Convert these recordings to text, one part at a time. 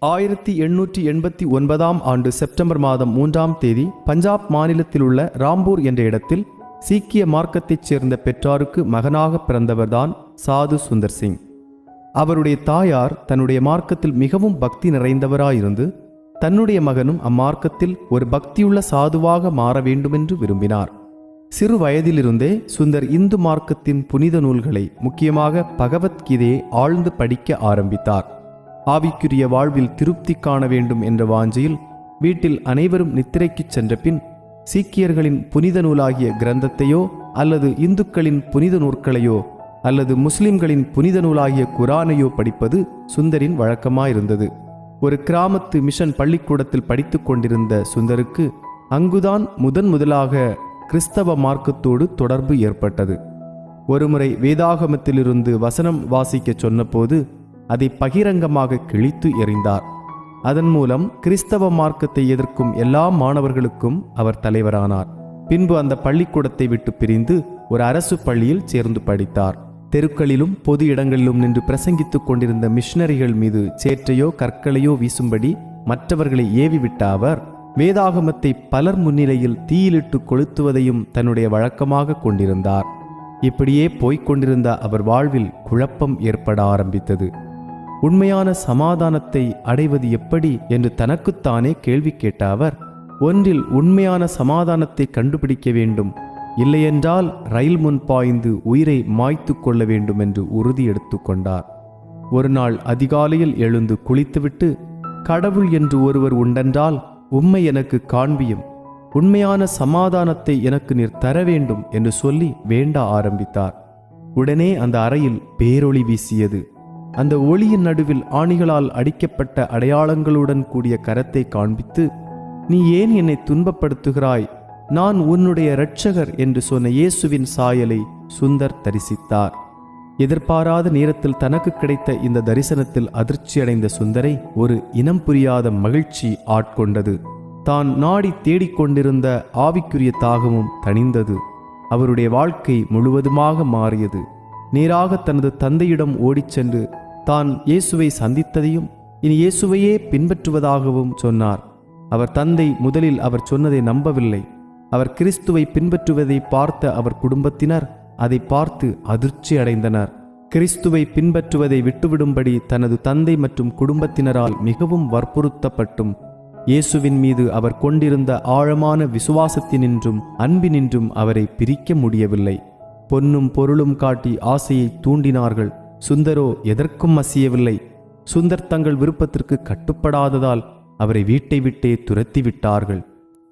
1889 ஆண்டு செப்டம்பர் மாதம் 3ஆம் தேதி பஞ்சாப் மாநிலத்திலுள்ள ராம்பூர் என்ற இடத்தில் சீக்கிய மார்க்கத்தைச் சேர்ந்த பெற்றாருக்கு மகனாக பிறந்தவர்தான் சாது சுந்தர் சிங். அவருடைய தாயார் தன்னுடைய மார்க்கத்தில் மிகவும் பக்தி நிறைந்தவராயிருந்து தன்னுடைய மகனும் அம்மார்க்கத்தில் ஒரு பக்தியுள்ள சாதுவாக மாற வேண்டுமென்று விரும்பினார். சிறு வயதிலிருந்தே சுந்தர் இந்து மார்க்கத்தின் புனித நூல்களை, முக்கியமாக பகவத்கீதையை ஆழ்ந்து படிக்க ஆரம்பித்தார். ஆவிக்குரிய வாழ்வில் திருப்தி காண வேண்டும் என்ற வாஞ்சையில் வீட்டில் அனைவரும் நித்திரைக்குச் சென்ற பின் சீக்கியர்களின் புனித நூலாகிய கிரந்தத்தையோ அல்லது இந்துக்களின் புனித நூற்களையோ அல்லது முஸ்லிம்களின் புனித நூலாகிய குரானையோ படிப்பது சுந்தரின் வழக்கமாயிருந்தது. ஒரு கிராமத்து மிஷன் பள்ளிக்கூடத்தில் படித்து கொண்டிருந்த சுந்தருக்கு அங்குதான் முதலாக கிறிஸ்தவ மார்க்கத்தோடு தொடர்பு ஏற்பட்டது. ஒருமுறை வேதாகமத்திலிருந்து வசனம் வாசிக்க சொன்னபோது அதை பகிரங்கமாக கிழித்து எறிந்தார். அதன் மூலம் கிறிஸ்தவ மார்க்கத்தை எதிர்க்கும் எல்லா மாணவர்களுக்கும் அவர் தலைவரானார். பின்பு அந்த பள்ளிக்கூடத்தை விட்டு பிரிந்து ஒரு அரசு பள்ளியில் சேர்ந்து படித்தார். தெருக்களிலும் பொது இடங்களிலும் நின்று பிரசங்கித்துக் கொண்டிருந்த மிஷனரிகள் மீது சேற்றையோ கற்களையோ வீசும்படி மற்றவர்களை ஏவிவிட்ட அவர் வேதாகமத்தை பலர் முன்னிலையில் தீயிலிட்டு கொளுத்துவதையும் தன்னுடைய வழக்கமாக கொண்டிருந்தார். இப்படியே போய்க் கொண்டிருந்த அவர் வாழ்வில் குழப்பம் ஏற்பட ஆரம்பித்தது. உண்மையான சமாதானத்தை அடைவது எப்படி என்று தனக்குத்தானே கேள்வி கேட்ட அவர், ஒன்றில் உண்மையான சமாதானத்தை கண்டுபிடிக்க வேண்டும், இல்லையென்றால் ரயில் முன் பாய்ந்து உயிரை மாய்த்து கொள்ள வேண்டும் என்று உறுதி எடுத்துக்கொண்டார். ஒரு நாள் அதிகாலையில் எழுந்து குளித்துவிட்டு, கடவுள் என்று ஒருவர் உண்டென்றால் உம்மை எனக்கு காண்பியும், உண்மையான சமாதானத்தை எனக்கு நீர் தர வேண்டும் என்று சொல்லி வேண்ட ஆரம்பித்தார். உடனே அந்த அறையில் பேரொளி வீசியது. அந்த ஒளியின் நடுவில் ஆணிகளால் அடிக்கப்பட்ட அடையாளங்களுடன் கூடிய கரத்தை காண்பித்து, நீ ஏன் என்னை துன்பப்படுத்துகிறாய், நான் உன்னுடைய இரட்சகர் என்று சொன்ன இயேசுவின் சாயலை சுந்தர் தரிசித்தார். எதிர்பாராத நேரத்தில் தனக்கு கிடைத்த இந்த தரிசனத்தில் அதிர்ச்சியடைந்த சுந்தரை ஒரு இனம் புரியாத மகிழ்ச்சி ஆட்கொண்டது. தான் நாடி தேடிக்கொண்டிருந்த ஆவிக்குரிய தாகமும் தணிந்தது. அவருடைய வாழ்க்கை முழுவதுமாக மாறியது. நேராக தனது தந்தையிடம் ஓடிச் சென்று தான் இயேசுவை சந்தித்ததையும் இனி இயேசுவையே பின்பற்றுவதாகவும் சொன்னார். அவர் தந்தை முதலில் அவர் சொன்னதை நம்பவில்லை. அவர் கிறிஸ்துவை பின்பற்றுவதை பார்த்த அவர் குடும்பத்தினர் அதை பார்த்து அதிர்ச்சி அடைந்தனர். கிறிஸ்துவை பின்பற்றுவதை விட்டுவிடும்படி தனது தந்தை மற்றும் குடும்பத்தினரால் மிகவும் வற்புறுத்தப்பட்டும் இயேசுவின் மீது அவர் கொண்டிருந்த ஆழமான விசுவாசத்தினின்றும் அன்பினின்றும் அவரை பிரிக்க முடியவில்லை. பொன்னும் பொருளும் காட்டி ஆசையை தூண்டினார்கள். சுந்தரோ எதற்கும் அசியவில்லை. சுந்தர் தங்கள் விருப்பத்திற்கு கட்டுப்படாததால் அவரை வீட்டை விட்டே துரத்தி விட்டார்கள்.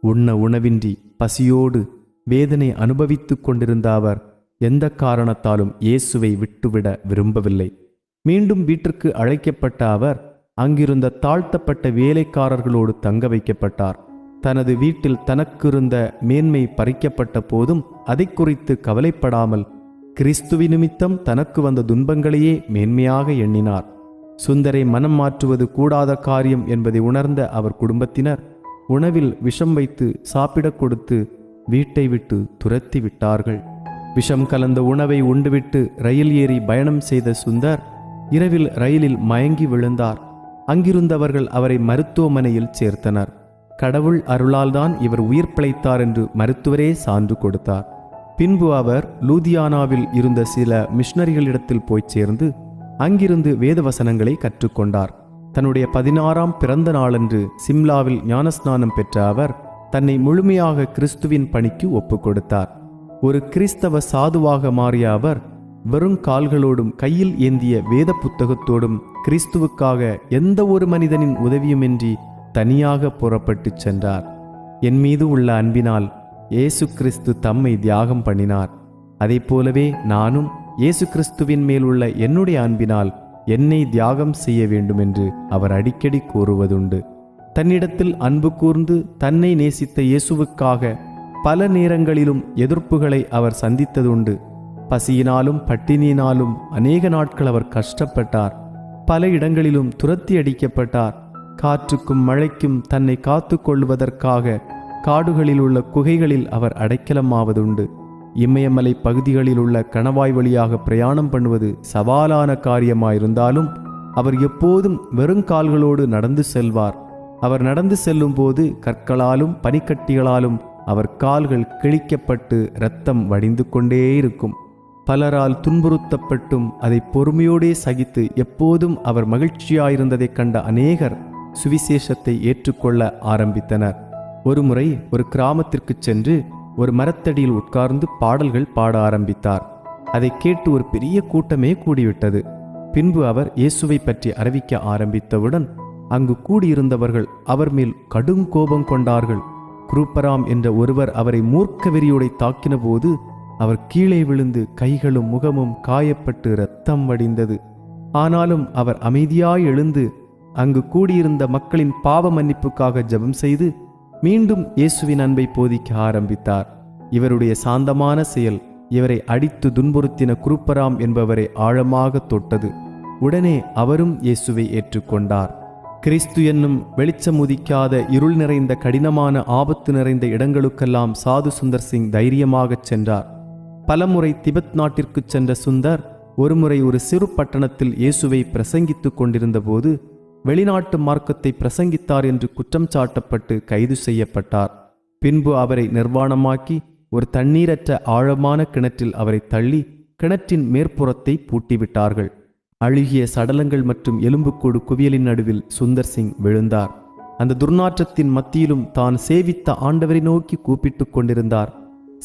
உண்ண உணவின்றி பசியோடு வேதனை அனுபவித்துக் கொண்டிருந்த அவர் எந்த காரணத்தாலும் இயேசுவை விட்டுவிட விரும்பவில்லை. மீண்டும் வீட்டிற்கு அழைக்கப்பட்ட அவர் அங்கிருந்த தாழ்த்தப்பட்ட வேலைக்காரர்களோடு தங்க வைக்கப்பட்டார். தனது வீட்டில் தனக்கிருந்த மேன்மை பறிக்கப்பட்ட போதும் அதை குறித்து கவலைப்படாமல் கிறிஸ்துவி நிமித்தம் தனக்கு வந்த துன்பங்களையே மேன்மையாக எண்ணினார். சுந்தரை மனம் மாற்றுவது கூடாத காரியம் என்பதை உணர்ந்த அவர் குடும்பத்தினர் உணவில் விஷம் வைத்து சாப்பிடக் கொடுத்து வீட்டை விட்டு துரத்தி விட்டார்கள். விஷம் கலந்த உணவை உண்டுவிட்டு ரயில் ஏறி பயணம் செய்த சுந்தர் இரவில் ரயிலில் மயங்கி விழுந்தார். அங்கிருந்தவர்கள் அவரை மருத்துவமனையில் சேர்த்தனர். கடவுள் அருளால்தான் இவர் உயிர் பிழைத்தார் என்று மருத்துவரே சான்று கொடுத்தார். பின்பு அவர் லூதியானாவில் இருந்த சில மிஷனரிகளிடத்தில் போய் சேர்ந்து அங்கிருந்து வேத வசனங்களை கற்றுக்கொண்டார். தன்னுடைய 16ஆம் பிறந்த நாளன்று சிம்லாவில் ஞானஸ்நானம் பெற்ற அவர் தன்னை முழுமையாக கிறிஸ்துவின் பணிக்கு ஒப்புக் கொடுத்தார். ஒரு கிறிஸ்தவ சாதுவாக மாறிய அவர் வெறும் கால்களோடும் கையில் ஏந்திய வேத புத்தகத்தோடும் கிறிஸ்துவுக்காக எந்த ஒரு மனிதனின் உதவியுமின்றி தனியாக புறப்பட்டு சென்றார். என் மீது உள்ள அன்பினால் இயேசு கிறிஸ்து தம்மை தியாகம் பண்ணினார். அதை போலவே நானும் இயேசு கிறிஸ்துவின் மேல் உள்ள என்னுடைய அன்பினால் என்னை தியாகம் செய்ய வேண்டும் என்று அவர் அடிக்கடி கூறுவதுண்டு. தன்னிடத்தில் அன்பு கூர்ந்து தன்னை நேசித்த இயேசுவுக்காக பல நேரங்களிலும் எதிர்ப்புகளை அவர் சந்தித்ததுண்டு. பசியினாலும் பட்டினியினாலும் அநேக நாட்கள் அவர் கஷ்டப்பட்டார். பல இடங்களிலும் துரத்தி அடிக்கப்பட்டார். காற்றுக்கும் மழைக்கும் தன்னை காத்து கொள்வதற்காக காடுகளில் உள்ள குகைகளில் அவர் அடைக்கலமாவதுண்டு. இமயமலை பகுதிகளில் உள்ள கணவாய் வழியாக பிரயாணம் பண்ணுவது சவாலான காரியமாயிருந்தாலும் அவர் எப்போதும் வெறுங்கால்களோடு நடந்து செல்வார். அவர் நடந்து செல்லும்போது கற்களாலும் பனிக்கட்டிகளாலும் அவர் கால்கள் கிழிக்கப்பட்டு இரத்தம் வடிந்து கொண்டே இருக்கும். பலரால் துன்புறுத்தப்பட்டும் அதை பொறுமையோடே சகித்து எப்போதும் அவர் மகிழ்ச்சியாயிருந்ததைக் கண்ட அநேகர் சுவிசேஷத்தை ஏற்றுக்கொள்ள ஆரம்பித்தனர். ஒருமுறை ஒரு கிராமத்திற்கு சென்று ஒரு மரத்தடியில் உட்கார்ந்து பாடல்கள் பாட ஆரம்பித்தார். அதை கேட்டு ஒரு பெரிய கூட்டமே கூடிவிட்டது. பின்பு அவர் இயேசுவை பற்றி அறிவிக்க ஆரம்பித்தவுடன் அங்கு கூடியிருந்தவர்கள் அவர் மேல் கடும் கோபம் கொண்டார்கள். குரூப்பராம் என்ற ஒருவர் அவரை மூர்க்க வெறியோடை தாக்கின போது அவர் கீழே விழுந்து கைகளும் முகமும் காயப்பட்டு இரத்தம் வடிந்தது. ஆனாலும் அவர் அமைதியாய் எழுந்து அங்கு கூடியிருந்த மக்களின் பாவ மன்னிப்புக்காக ஜெபம் செய்து மீண்டும் இயேசுவின் அன்பை போதிக்க ஆரம்பித்தார். இவருடைய சாந்தமான செயல் இவரை அடித்து துன்புறுத்தின குரூப்பராம் என்பவரை ஆழமாக தொட்டது. உடனே அவரும் இயேசுவை ஏற்றுக்கொண்டார். கிறிஸ்து என்னும் வெளிச்சம் உதிக்காத இருள் நிறைந்த கடினமான ஆபத்து நிறைந்த இடங்களுக்கெல்லாம் சாது சுந்தர் சிங் தைரியமாகச் சென்றார். பலமுறை திபெத் நாட்டிற்கு சென்ற சுந்தர் ஒருமுறை ஒரு சிறு பட்டணத்தில் இயேசுவை பிரசங்கித்துக் கொண்டிருந்த போது வெளிநாட்டு மார்க்கத்தை பிரசங்கித்தார் என்று குற்றம் சாட்டப்பட்டு கைது செய்யப்பட்டார். பின்பு அவரை நிர்வாணமாக்கி ஒரு தண்ணீரற்ற ஆழமான கிணற்றில் அவரை தள்ளி கிணற்றின் மேற்புறத்தை பூட்டிவிட்டார்கள். அழுகிய சடலங்கள் மற்றும் எலும்புக்கூடு குவியலின் நடுவில் சுந்தர் சிங் விழுந்தார். அந்த துர்நாற்றத்தின் மத்தியிலும் தான் சேவித்த ஆண்டவரை நோக்கி கூப்பிட்டு கொண்டிருந்தார்.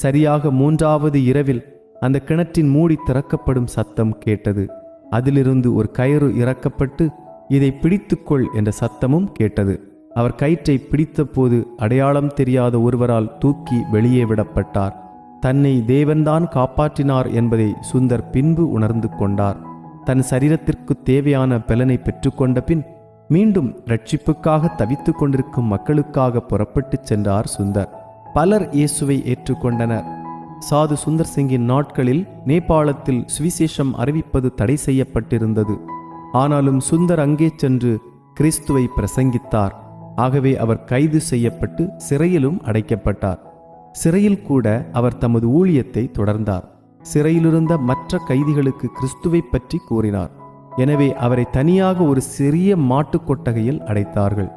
சரியாக 3வது இரவில் அந்த கிணற்றின் மூடி திறக்கப்படும் சத்தம் கேட்டது. அதிலிருந்து ஒரு கயிறு இறக்கப்பட்டு இதை பிடித்துக்கொள் என்ற சத்தமும் கேட்டது. அவர் கயிற்றை பிடித்த போது அடையாளம் தெரியாத ஒருவரால் தூக்கி வெளியே விடப்பட்டார். தன்னை தேவன்தான் காப்பாற்றினார் என்பதை சுந்தர் பின்பு உணர்ந்து கொண்டார். தன் சரீரத்திற்கு தேவையான பலனை பெற்றுக்கொண்ட பின் மீண்டும் ரட்சிப்புக்காக தவித்து கொண்டிருக்கும் மக்களுக்காக புறப்பட்டு சென்றார் சுந்தர். பலர் இயேசுவை ஏற்றுக்கொண்டனர். சாது சுந்தர் சிங்கின் நாட்களில் நேபாளத்தில் சுவிசேஷம் அறிவிப்பது தடை செய்யப்பட்டிருந்தது. ஆனாலும் சுந்தர் அங்கே சென்று கிறிஸ்துவை பிரசங்கித்தார். ஆகவே அவர் கைது செய்யப்பட்டு சிறையிலும் அடைக்கப்பட்டார். சிறையில் கூட அவர் தமது ஊழியத்தை தொடர்ந்தார். சிறையிலிருந்த மற்ற கைதிகளுக்கு கிறிஸ்துவை பற்றி கூறினார். எனவே அவரை தனியாக ஒரு சிறிய மாட்டுக் கொட்டகையில் அடைத்தார்கள்.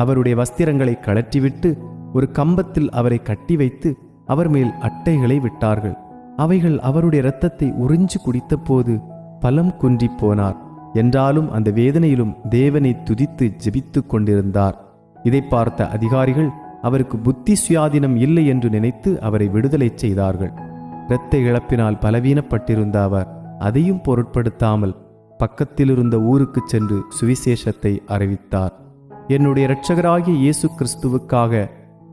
அவருடைய வஸ்திரங்களை கழற்றிவிட்டு ஒரு கம்பத்தில் அவரை கட்டி வைத்து அவர் மேல் அட்டைகளை விட்டார்கள். அவைகள் அவருடைய இரத்தத்தை உறிஞ்சு குடித்த போது பலம் குன்றி போனார். என்றாலும் அந்த வேதனையிலும் தேவனை துதித்து ஜெபித்து கொண்டிருந்தார். இதை பார்த்த அதிகாரிகள் அவருக்கு புத்தி சுயாதீனம் இல்லை என்று நினைத்து அவரை விடுதலை செய்தார்கள். இரத்த இழப்பினால் பலவீனப்பட்டிருந்த அவர் அதையும் பொருட்படுத்தாமல் பக்கத்திலிருந்த ஊருக்கு சென்று சுவிசேஷத்தை அறிவித்தார். என்னுடைய இரட்சகராகிய இயேசு கிறிஸ்துவுக்காக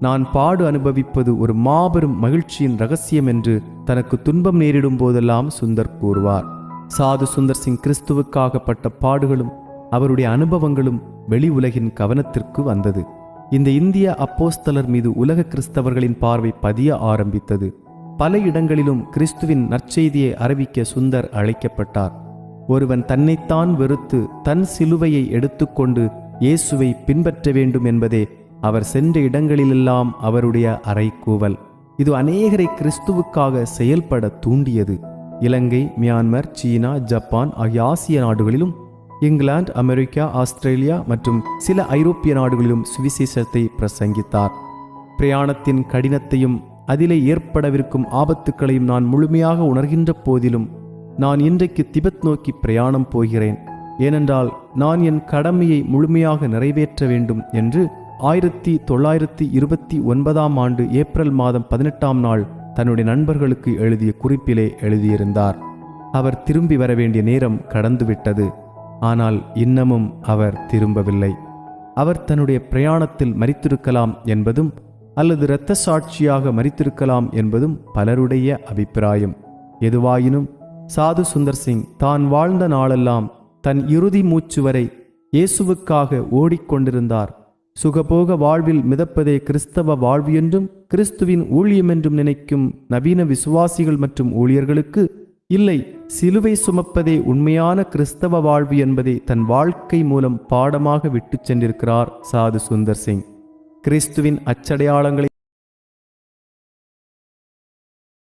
நான் பாடு அனுபவிப்பது ஒரு மாபெரும் மகிழ்ச்சியின் இரகசியம் என்று தனக்கு துன்பம் நேரிடும் போதெல்லாம் சுந்தர் கூறுவார். சாது சுந்தர் சிங் கிறிஸ்துவுக்காகப்பட்ட பாடுகளும் அவருடைய அனுபவங்களும் வெளி உலகின் கவனத்திற்கு வந்தது. இந்த இந்திய அப்போஸ்தலர் மீது உலக கிறிஸ்தவர்களின் பார்வை பதிய ஆரம்பித்தது. பல இடங்களிலும் கிறிஸ்துவின் நற்செய்தியை அறிவிக்க சுந்தர் அழைக்கப்பட்டார். ஒருவன் தன்னைத்தான் வெறுத்து தன் சிலுவையை எடுத்துக்கொண்டு இயேசுவை பின்பற்ற வேண்டும் என்பதே அவர் சென்ற இடங்களிலெல்லாம் அவருடைய அறைகூவல். இது அநேகரை கிறிஸ்துவுக்காக செயல்பட தூண்டியது. இலங்கை, மியான்மர், சீனா, ஜப்பான் ஆகிய ஆசிய நாடுகளிலும், இங்கிலாந்து, அமெரிக்கா, ஆஸ்திரேலியா மற்றும் சில ஐரோப்பிய நாடுகளிலும் சுவிசேஷத்தை பிரசங்கித்தார். பிரயாணத்தின் கடினத்தையும் அதிலே ஏற்படவிருக்கும் ஆபத்துக்களையும் நான் முழுமையாக உணர்கின்ற போதிலும் நான் இன்றைக்கு திபெத் நோக்கி பிரயாணம் போகிறேன். ஏனென்றால் நான் என் கடமையை முழுமையாக நிறைவேற்ற வேண்டும் என்று 1929 ஆண்டு ஏப்ரல் மாதம் 18ஆம் நாள் தன்னுடைய நண்பர்களுக்கு எழுதிய குறிப்பிலே எழுதியிருந்தார். அவர் திரும்பி வர வேண்டிய நேரம் கடந்துவிட்டது. ஆனால் இன்னமும் அவர் திரும்பவில்லை. அவர் தன்னுடைய பிரயாணத்தில் மரித்திருக்கலாம் என்பதும் அல்லது இரத்த சாட்சியாக மரித்திருக்கலாம் என்பதும் பலருடைய அபிப்பிராயம். எதுவாயினும் சாது சுந்தர் சிங் தான் வாழ்ந்த நாளெல்லாம் தன் இறுதி மூச்சு வரை இயேசுவுக்காக ஓடிக்கொண்டிருந்தார். சுகபோக வாழ்வில் மிதப்பதே கிறிஸ்தவ வாழ்வு என்றும் கிறிஸ்துவின் ஊழியம் என்றும் நினைக்கும் நவீன விசுவாசிகள் மற்றும் ஊழியர்களுக்கு இல்லை, சிலுவை சுமப்பதே உண்மையான கிறிஸ்தவ வாழ்வு என்பதை தன் வாழ்க்கை மூலம் பாடமாக விட்டு சென்றிருக்கிறார் சாது சுந்தர் சிங். கிறிஸ்துவின் அச்சடையாளங்களை